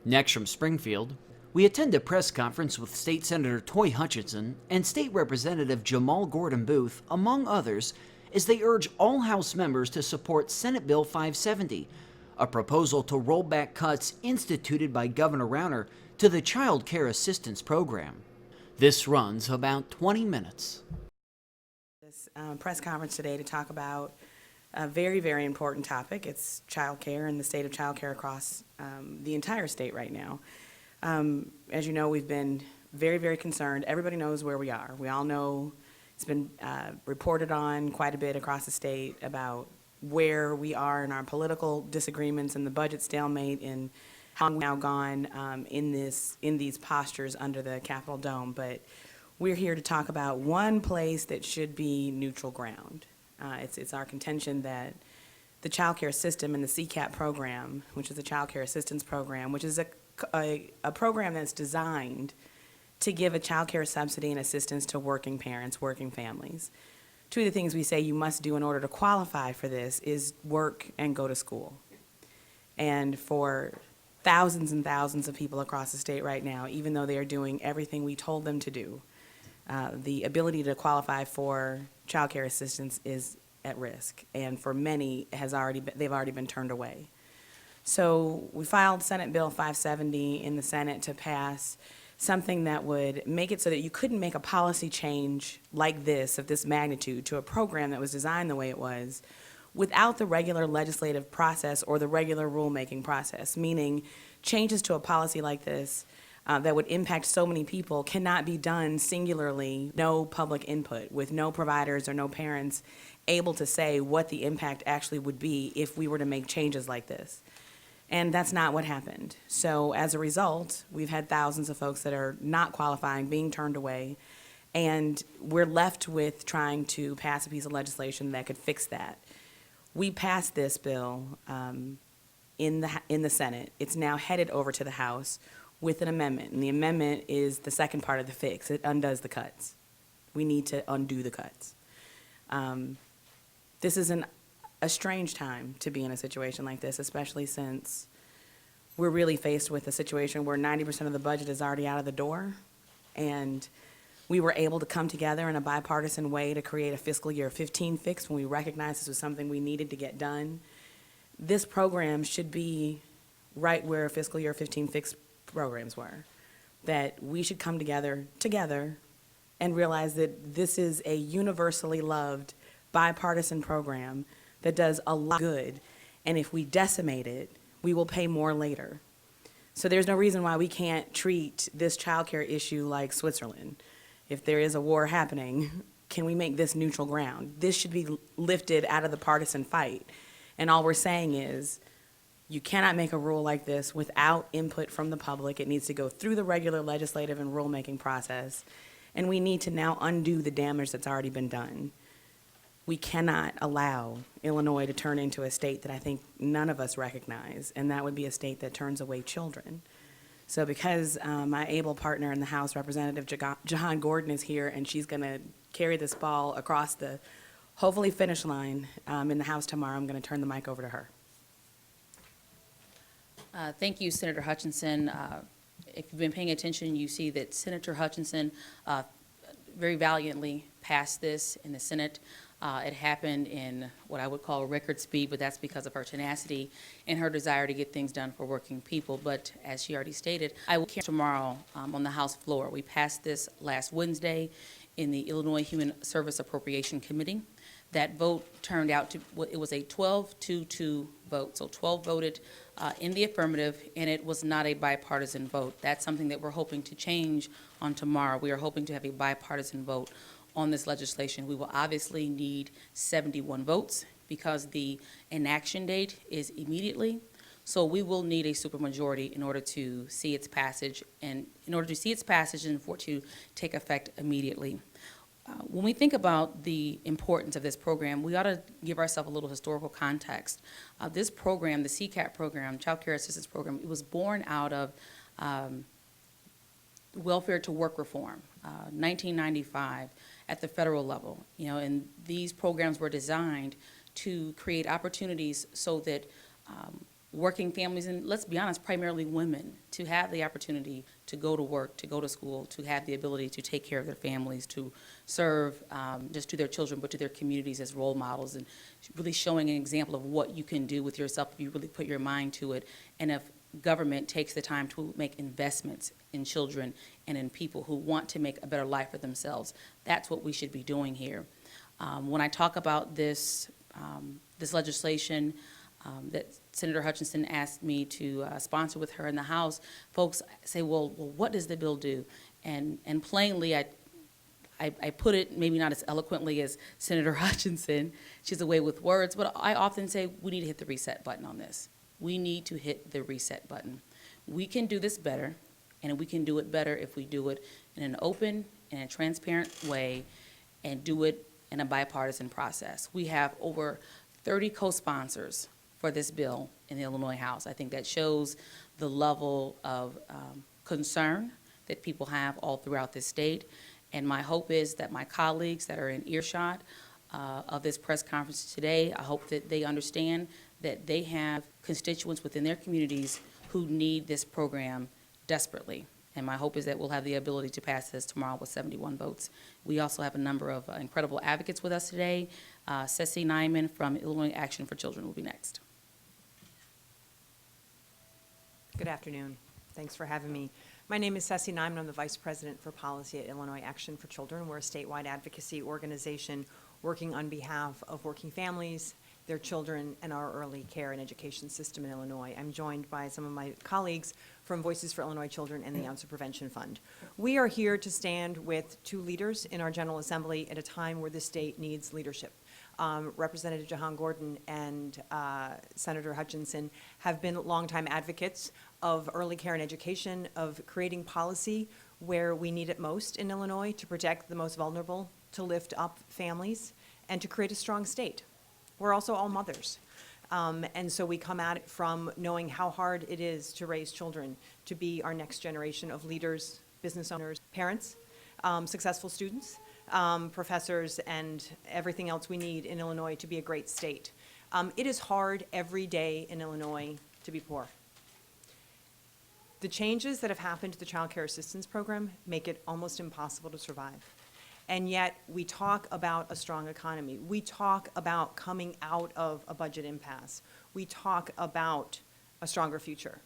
Next from Springfield, we attend a press conference with State Senator Toy Hutchinson and State Representative Jehmal Gordon Booth, among others, as they urge all House members to support Senate Bill 570, a proposal to roll back cuts instituted by Governor Rauner to the Child Care Assistance Program. This runs about 20 minutes. This press conference today to talk about a very, very important topic. It's child care and the state of child care across the entire state right now. As you know, we've been very, very concerned. Everybody knows where we are. We all know it's been reported on quite a bit across the state about where we are in our political disagreements and the budget stalemate and how we've now gone in these postures under the Capitol Dome. But we're here to talk about one place that should be neutral ground. It's our contention that the child care system and the CCAP program, which is the Child Care Assistance Program, which is a program that's designed to give a child care subsidy and assistance to working parents, working families. Two of the things we say you must do in order to qualify for this is work and go to school. And for thousands and thousands of people across the state right now, even though they are doing everything we told them to do, the ability to qualify for child care assistance is at risk, and for many they've already been turned away. So we filed Senate Bill 570 in the Senate to pass something that would make it so that you couldn't make a policy change like this, of this magnitude, to a program that was designed the way it was without the regular legislative process or the regular rulemaking process, meaning changes to a policy like this that would impact so many people cannot be done singularly, no public input, with no providers or no parents able to say what the impact actually would be if we were to make changes like this. And that's not what happened. So as a result, we've had thousands of folks that are not qualifying, being turned away, and we're left with trying to pass a piece of legislation that could fix that. We passed this bill in the Senate. It's now headed over to the House with an amendment, and the amendment is the second part of the fix. It undoes the cuts. We need to undo the cuts. This is a strange time to be in a situation like this, especially since we're really faced with a situation where 90% of the budget is already out of the door, and we were able to come together in a bipartisan way to create a fiscal year 15 fix when we recognized this was something we needed to get done. This program should be right where fiscal year 15 fix programs were, that we should come together and realize that this is a universally loved bipartisan program that does a lot of good, and if we decimate it, we will pay more later. So there's no reason why we can't treat this child care issue like Switzerland. If there is a war happening, can we make this neutral ground? This should be lifted out of the partisan fight, and all we're saying is you cannot make a rule like this without input from the public. It needs to go through the regular legislative and rulemaking process, and we need to now undo the damage that's already been done. We cannot allow Illinois to turn into a state that I think none of us recognize, and that would be a state that turns away children. So because my able partner in the House, Representative Jehmal Gordon, is here, and she's going to carry this ball across the hopefully finish line in the House tomorrow, I'm going to turn the mic over to her. Thank you, Senator Hutchinson. If you've been paying attention, you see that Senator Hutchinson very valiantly passed this in the Senate. It happened in what I would call record speed, but that's because of her tenacity and her desire to get things done for working people. But as she already stated, I will hear tomorrow on the House floor. We passed this last Wednesday in the Illinois Human Service Appropriation Committee. That vote turned out to, it was a 12-2 vote. So 12 voted in the affirmative, and it was not a bipartisan vote. That's something that we're hoping to change on tomorrow. We are hoping to have a bipartisan vote on this legislation. We will obviously need 71 votes because the enaction date is immediately. So we will need a supermajority in order to see its passage, and for it to take effect immediately. When we think about the importance of this program, we ought to give ourselves a little historical context. This program, the CCAP program, Child Care Assistance Program, it was born out of welfare to work reform, 1995 at the federal level. And these programs were designed to create opportunities so that working families, and let's be honest, primarily women, to have the opportunity to go to work, to go to school, to have the ability to take care of their families, to serve just to their children, but to their communities as role models, and really showing an example of what you can do with yourself if you really put your mind to it, and if government takes the time to make investments in children and in people who want to make a better life for themselves. That's what we should be doing here. When I talk about this legislation that Senator Hutchinson asked me to sponsor with her in the House, folks say, well, what does the bill do? And plainly, I put it maybe not as eloquently as Senator Hutchinson. She's away with words, but I often say we need to hit the reset button on this. We need to hit the reset button. We can do this better, and we can do it better if we do it in an open and a transparent way and do it in a bipartisan process. We have over 30 co-sponsors for this bill in the Illinois House. I think that shows the level of concern that people have all throughout this state. And my hope is that my colleagues that are in earshot of this press conference today, I hope that they understand that they have constituents within their communities who need this program desperately. And my hope is that we'll have the ability to pass this tomorrow with 71 votes. We also have a number of incredible advocates with us today. SESSY NYMAN from Illinois Action for Children will be next. Good afternoon. Thanks for having me. My name is SESSY NYMAN. I'm the Vice President for Policy at Illinois Action for Children. We're a statewide advocacy organization working on behalf of working families, their children, and our early care and education system in Illinois. I'm joined by some of my colleagues from Voices for Illinois Children and the Ounce of Prevention Fund. We are here to stand with two leaders in our General Assembly at a time where the state needs leadership. Representative Jehmal Gordon and Senator Hutchinson have been longtime advocates of early care and education, of creating policy where we need it most in Illinois to protect the most vulnerable, to lift up families, and to create a strong state. We're also all mothers. And so we come at it from knowing how hard it is to raise children, to be our next generation of leaders, business owners, parents, successful students, professors, and everything else we need in Illinois to be a great state. It is hard every day in Illinois to be poor. The changes that have happened to the Child Care Assistance Program make it almost impossible to survive. And yet, we talk about a strong economy. We talk about coming out of a budget impasse. We talk about a stronger future.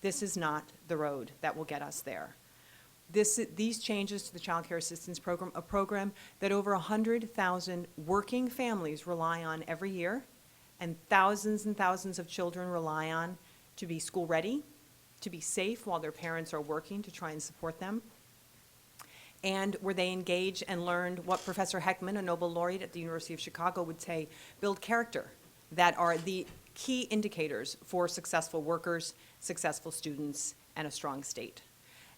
This is not the road that will get us there. These changes to the Child Care Assistance Program, a program that over 100,000 working families rely on every year, and thousands of children rely on to be school ready, to be safe while their parents are working to try and support them, and where they engage and learned what Professor Heckman, a Nobel laureate at the University of Chicago, would say, build character, that are the key indicators for successful workers, successful students, and a strong state.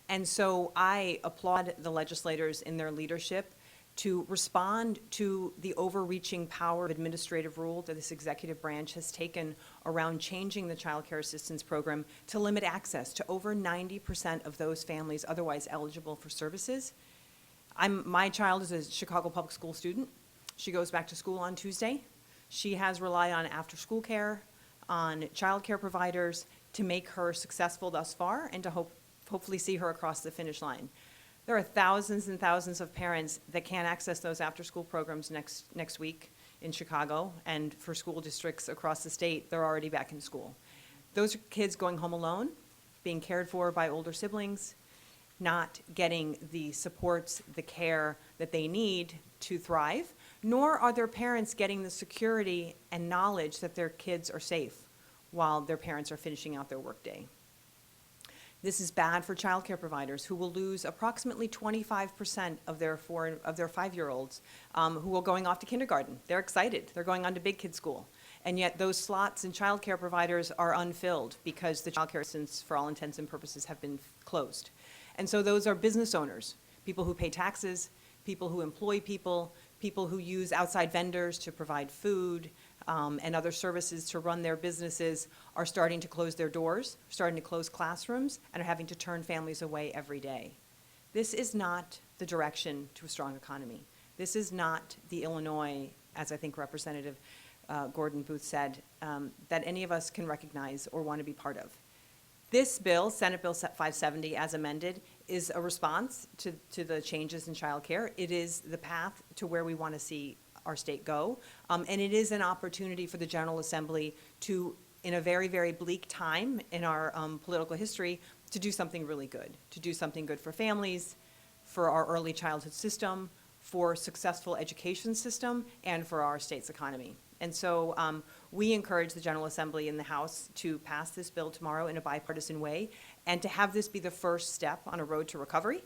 And so I applaud the legislators in their leadership to respond to the overreaching power of administrative rule that this executive branch has taken around changing the Child Care Assistance Program to limit access to over 90% of those families otherwise eligible for services. My child is a Chicago public school student. She goes back to school on Tuesday. She has relied on after-school care, on child care providers to make her successful thus far and to hopefully see her across the finish line. There are thousands and thousands of parents that can't access those after-school programs next week in Chicago, and for school districts across the state, they're already back in school. Those are kids going home alone, being cared for by older siblings, not getting the supports, the care that they need to thrive, nor are their parents getting the security and knowledge that their kids are safe while their parents are finishing out their workday. This is bad for child care providers who will lose approximately 25% of their 5-year-olds who are going off to kindergarten. They're excited. They're going on to big kid school. And yet those slots in child care providers are unfilled because the child care assistants, for all intents and purposes, have been closed. And so those are business owners, people who pay taxes, people who employ people, people who use outside vendors to provide food and other services to run their businesses are starting to close their doors, starting to close classrooms, and are having to turn families away every day. This is not the direction to a strong economy. This is not the Illinois, as I think Representative Gordon Booth said, that any of us can recognize or want to be part of. This bill, Senate Bill 570 as amended, is a response to the changes in childcare. It is the path to where we want to see our state go. And it is an opportunity for the General Assembly to, in a very, very bleak time in our political history, to do something really good, to do something good for families, for our early childhood system, for successful education system, and for our state's economy. And so we encourage the General Assembly and the House to pass this bill tomorrow in a bipartisan way, and to have this be the first step on a road to recovery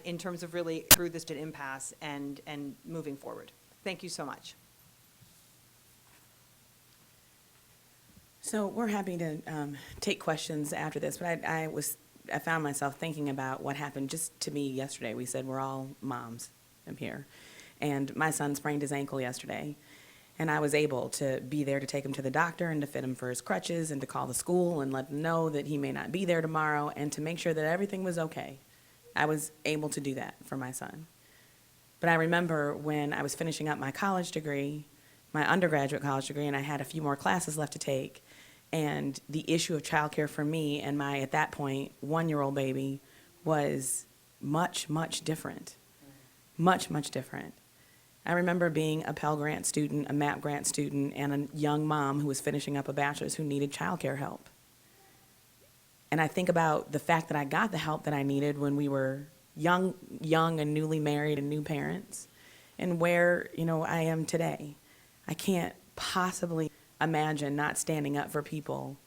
in terms of really through this impasse and moving forward. Thank you so much. So we're happy to take questions after this, but I found myself thinking about what happened just to me yesterday. We said we're all moms up here, and my son sprained his ankle yesterday, and I was able to be there to take him to the doctor and to fit him for his crutches and to call the school and let them know that he may not be there tomorrow and to make sure that everything was okay. I was able to do that for my son. But I remember when I was finishing up my college degree, my undergraduate college degree, and I had a few more classes left to take, and the issue of childcare for me and my, at that point, 1-year-old baby was much, much different. Much, much different. I remember being a Pell Grant student, a MAP Grant student, and a young mom who was finishing up a bachelor's who needed childcare help. And I think about the fact that I got the help that I needed when we were young and newly married and new parents, and where, I am today. I can't possibly imagine not standing up for people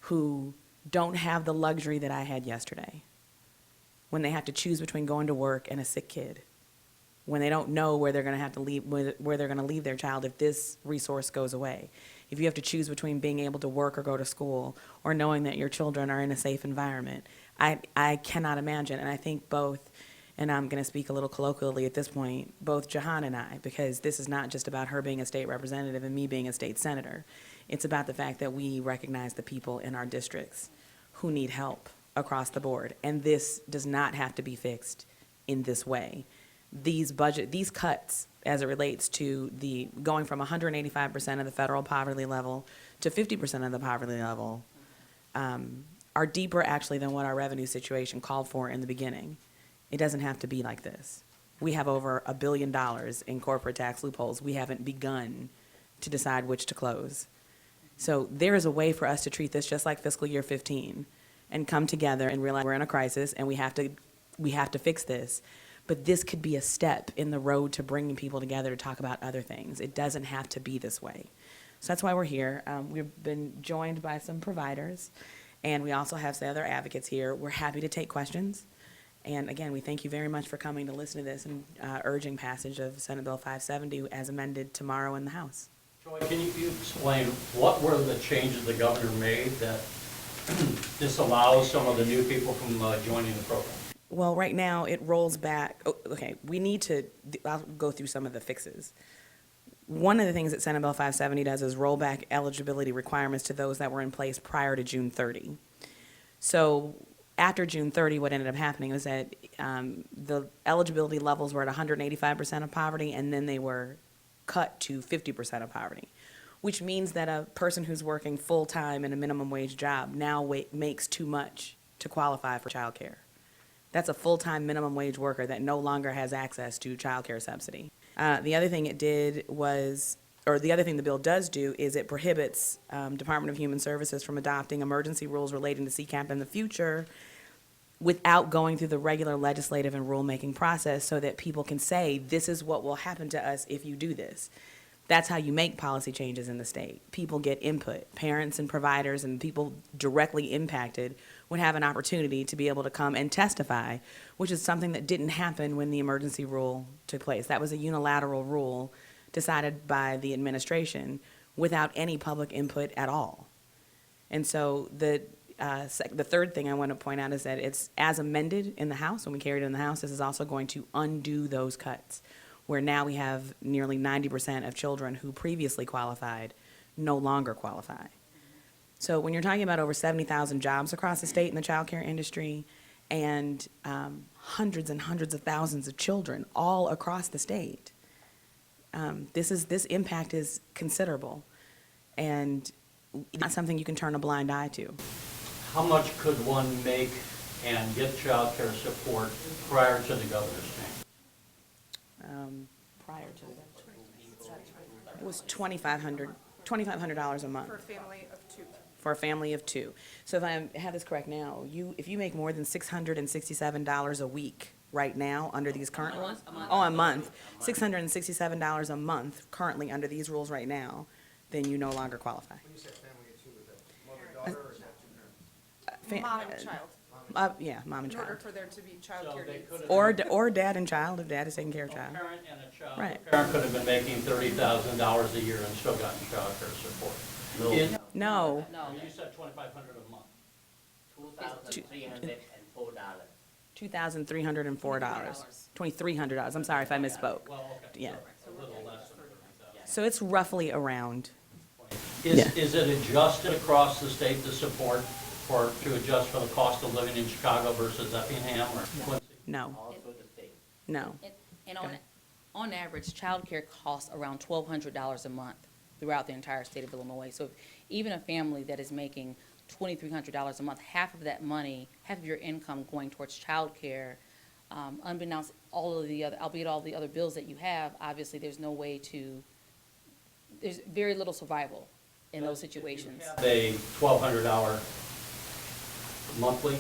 who don't have the luxury that I had yesterday, when they have to choose between going to work and a sick kid, when they don't know where they're going to have to leave, where they're going to leave their child if this resource goes away. If you have to choose between being able to work or go to school, or knowing that your children are in a safe environment, I cannot imagine. And I think both, and I'm going to speak a little colloquially at this point, both Jehmal and I, because this is not just about her being a state representative and me being a state senator. It's about the fact that we recognize the people in our districts who need help across the board. And this does not have to be fixed in this way. These cuts, as it relates to the going from 185% of the federal poverty level to 50% of the poverty level, are deeper actually than what our revenue situation called for in the beginning. It doesn't have to be like this. We have over $1 billion in corporate tax loopholes. We haven't begun to decide which to close. So there is a way for us to treat this just like fiscal year 15 and come together and realize we're in a crisis and we have to fix this. But this could be a step in the road to bringing people together to talk about other things. It doesn't have to be this way. So that's why we're here. We've been joined by some providers, and we also have some other advocates here. We're happy to take questions. And again, we thank you very much for coming to listen to this and urging passage of Senate Bill 570 as amended tomorrow in the House. Joy, can you explain what were the changes the governor made that disallows some of the new people from joining the program? Well, right now, it rolls back. Okay, I'll go through some of the fixes. One of the things that Senate Bill 570 does is roll back eligibility requirements to those that were in place prior to June 30. So after June 30, what ended up happening was that the eligibility levels were at 185% of poverty, and then they were cut to 50% of poverty, which means that a person who's working full-time in a minimum wage job now makes too much to qualify for child care. That's a full-time minimum wage worker that no longer has access to child care subsidy. The other thing the bill does do is it prohibits Department of Human Services from adopting emergency rules relating to CCAP in the future without going through the regular legislative and rulemaking process so that people can say, this is what will happen to us if you do this. That's how you make policy changes in the state. People get input. Parents and providers and people directly impacted would have an opportunity to be able to come and testify, which is something that didn't happen when the emergency rule took place. That was a unilateral rule decided by the administration without any public input at all. And so the third thing I want to point out is that it's as amended in the House, when we carried it in the House, this is also going to undo those cuts, where now we have nearly 90% of children who previously qualified no longer qualify. So when you're talking about over 70,000 jobs across the state in the child care industry and hundreds and hundreds of thousands of children all across the state, this impact is considerable, and not something you can turn a blind eye to. How much could one make and get child care support prior to the governor's change? Prior to it was $2,500 a month. For a family of two. For a family of two. So if I have this correct now, if you make more than $667 a week right now under these current rules? Oh, a month. $667 a month currently under these rules right now, then you no longer qualify. When you said family of two, is that mother, daughter, or is that two parents? Mom and child, Yeah, mom and in order child. for there to be So childcare they needs. could have. Or dad and child, if dad is taking care of A child. parent and a child. Right. A parent could have been making $30,000 a year and still gotten child care support. No. No, You said $2,500 a month. $2,304. $2,304. $2,300. I'm sorry if I misspoke. Well, okay. Yeah. So a little less than 30,000. So it's roughly around. Is it adjusted across the state, the support to adjust for the cost of living in Chicago versus Effingham or Quincy? No, Also the state. no. And on average, childcare costs around $1,200 a month throughout the entire state of Illinois. So if even a family that is making $2,300 a month, half of that money, half of your income going towards childcare, unbeknownst all of the other, albeit all the other bills that you have, obviously there's no way to, there's very little survival in those situations. Have a $1,200 monthly?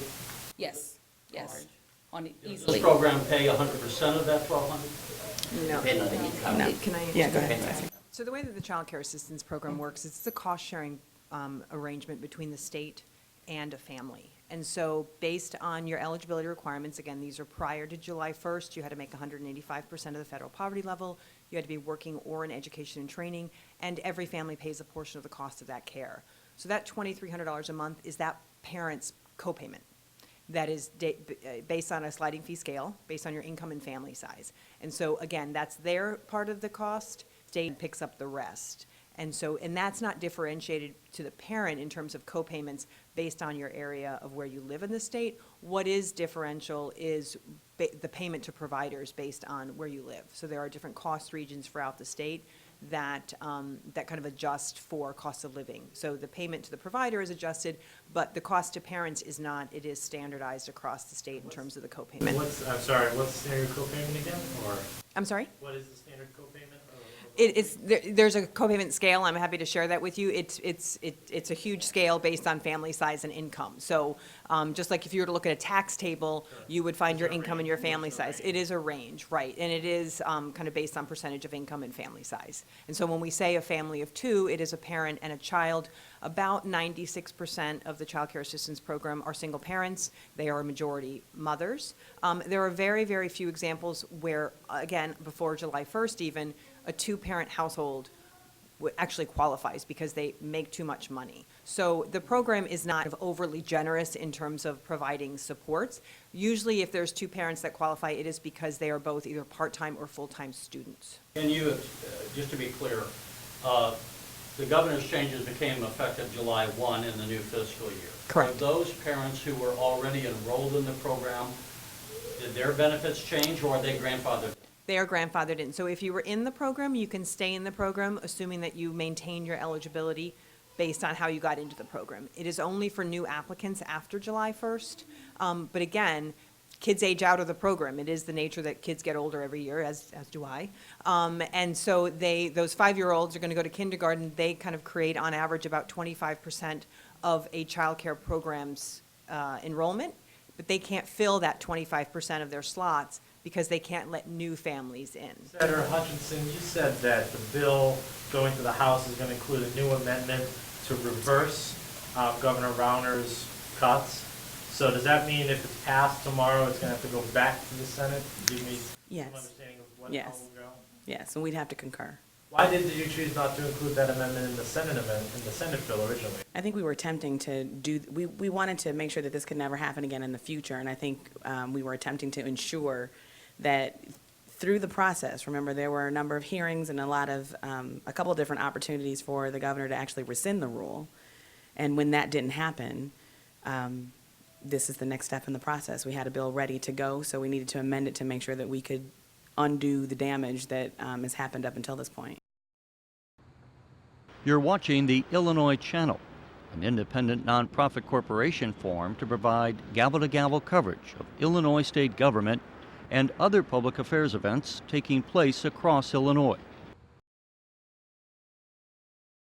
Yes, yes, on Does easily. this program pay 100% of that $1,200? No. Depending on the income. No. Can I? Yeah, go ahead. So the way that the Child Care Assistance Program works, it's a cost-sharing arrangement between the state and a family. And so based on your eligibility requirements, again, these are prior to July 1st, you had to make 185% of the federal poverty level, you had to be working or in education and training, and every family pays a portion of the cost of that care. So that $2,300 a month is that parent's copayment. That is based on a sliding fee scale, based on your income and family size. And so, again, that's their part of the cost, state picks up the rest. And so, and that's not differentiated to the parent in terms of copayments based on your area of where you live in the state. What is differential is the payment to providers based on where you live. So there are different cost regions throughout the state that, that kind of adjust for cost of living. So the payment to the provider is adjusted, but the cost to parents is not. It is standardized across the state in terms of the copayment. What's the standard copayment again, or I'm sorry? what is the standard copayment? There's a copayment scale. I'm happy to share that with you. It's a huge scale based on family size and income. So just like if you were to look at a tax table, you would find your income and your family size. It is a range, right? And it is kind of based on percentage of income and family size. And so when we say a family of two, it is a parent and a child. About 96% of the Child Care Assistance Program are single parents. They are a majority mothers. There are very, very few examples where, again, before July 1st even, a two-parent household actually qualifies because they make too much money. So the program is not overly generous in terms of providing supports. Usually if there's two parents that qualify, it is because they are both either part-time or full-time students. Can you, just to be clear, the governor's changes became effective July 1 in the new fiscal year. Correct. Are those parents who were already enrolled in the program, did their benefits change or are they grandfathered? They are grandfathered in. So if you were in the program, you can stay in the program, assuming that you maintain your eligibility based on how you got into the program. It is only for new applicants after July 1st. But again, kids age out of the program. It is the nature that kids get older every year, as do I. And so those 5-year-olds are going to go to kindergarten. They kind of create, on average, about 25% of a child care program's enrollment. But they can't fill that 25% of their slots because they can't let new families in. Senator Hutchinson, you said that the bill going to the House is going to include a new amendment to reverse Governor Rauner's cuts. So does that mean if it's passed tomorrow, it's going to have to go back to the Senate? Give me Yes. some understanding of what Yes. how will go. Yes, and we'd have to concur. Why did you choose not to include that amendment in the Senate bill originally? I think we were attempting to do, we wanted to make sure that this could never happen again in the future, and I think we were attempting to ensure that through the process, remember, there were a number of hearings and a couple of different opportunities for the governor to actually rescind the rule. And when that didn't happen, this is the next step in the process. We had a bill ready to go, so we needed to amend it to make sure that we could undo the damage that has happened up until this point. You're watching the Illinois Channel, an independent nonprofit corporation formed to provide gavel-to-gavel coverage of Illinois state government and other public affairs events taking place across Illinois.